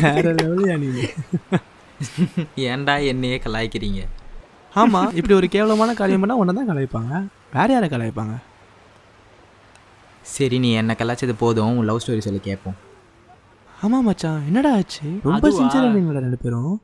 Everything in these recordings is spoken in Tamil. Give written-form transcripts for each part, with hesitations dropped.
வேற லெவலியா நீ. ஏன்டா என்னையே கலாய்க்கிறீங்க? ஆமாம், இப்படி ஒரு கேவலமான காரியம் பண்ணால் ஒன்றை தான் கலாய்ப்பாங்க, வேற யாரை கலாய்ப்பாங்க? சரி, நீ என்ன கலாய்ச்சது போதும், உன் லவ் ஸ்டோரி சொல்லி கேட்போம். ஆமாம் மச்சான், என்னடா ஆச்சு? ரொம்ப அதுவா? சின்சியராக இருந்தீங்களா 2 பேரும்?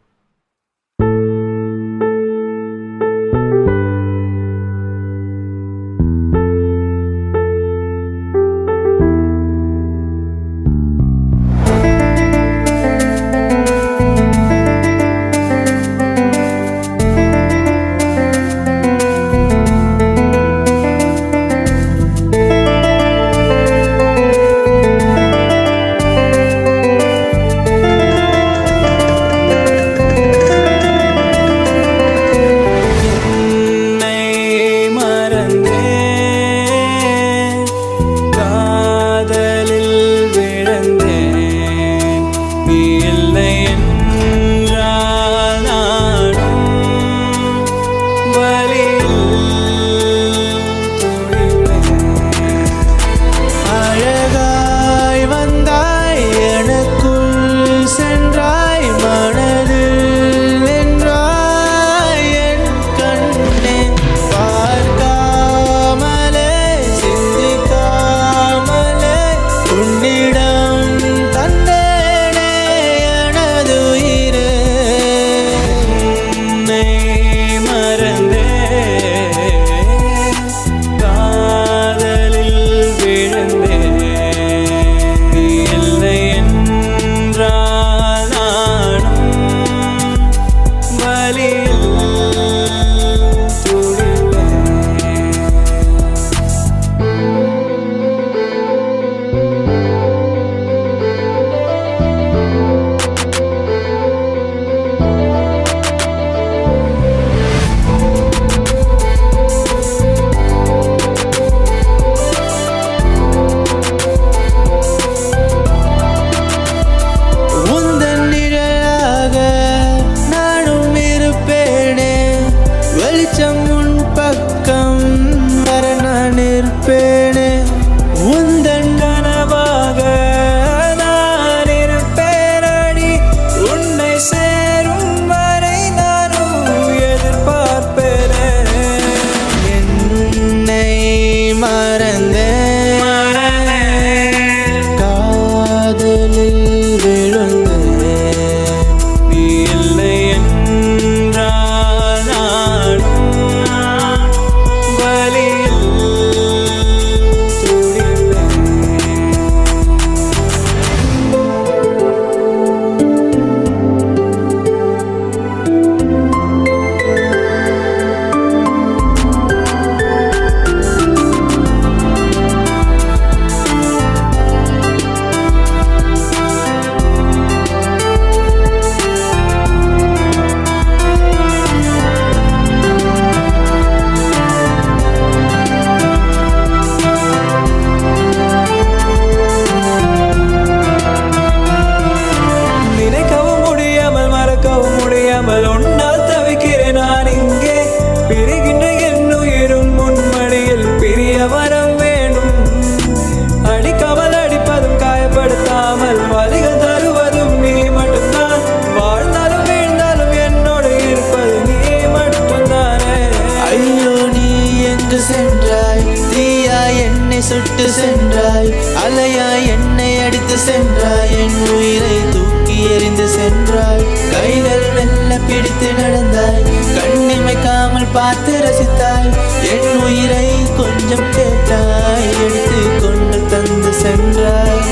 சுட்டு சென்றாய், அலையாய் என்னை அடித்து சென்றாய், என் உயிரை தூக்கி எறிந்து சென்றாய், கைகள் மெல்ல பிடித்து நடந்தாய், கண்ணிமைக்காமல் பார்த்து ரசித்தாய், என் உயிரை கொஞ்சம் கேட்டாய், எடுத்து கொண்டு தந்து சென்றாய்,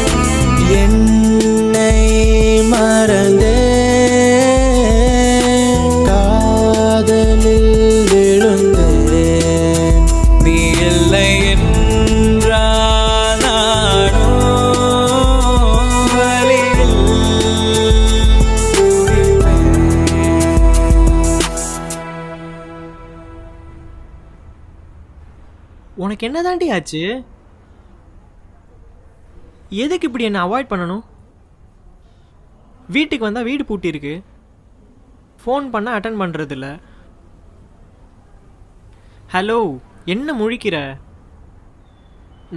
என்னை மறந்தே காதலில் விழுந்தேன், நீ இல்லை உனக்கு என்ன தாண்டி ஆச்சு? எதுக்கு இப்படி என்ன அவாய்ட் பண்ணணும்? வீட்டுக்கு வந்தால் வீடு பூட்டிருக்கு, ஃபோன் பண்ணால் அட்டன் பண்ணுறதில்ல. ஹலோ, என்ன முழிக்கிற?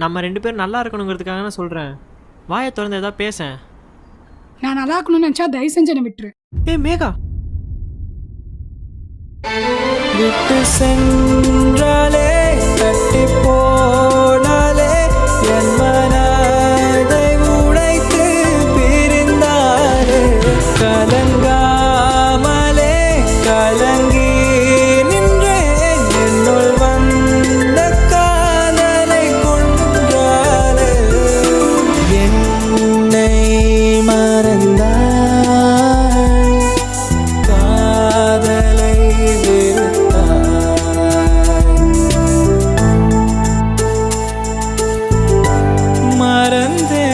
நம்ம 2 பேரும் நல்லா இருக்கணுங்கிறதுக்காக நான் சொல்கிறேன். வாயை திறந்து எதாவது பேச. நான் நல்லா இருக்கணும்னு நினைச்சா தயவு செஞ்சு என்னை விட்டுரு. ஏய் மேகா, விட்டு சென்றாலே தட்டி போனாலே என் மனதை உடைத்து பிரிந்தாலே கலங்காமலே கலங்கி நின்றேன் என்னுள் வந்த காதலை கொன்றாலே என்னை மறந்தாய் காதலை மறந்தே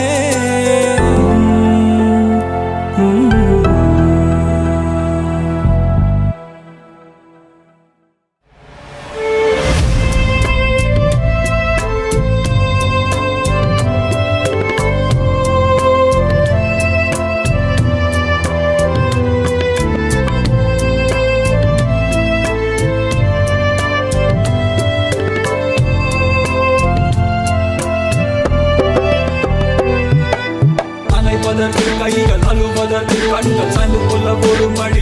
அணைப்பதற்கு கைகள் அழுவதற்கு கண்கள் சாய்ந்து கொள்ள ஒரு மழை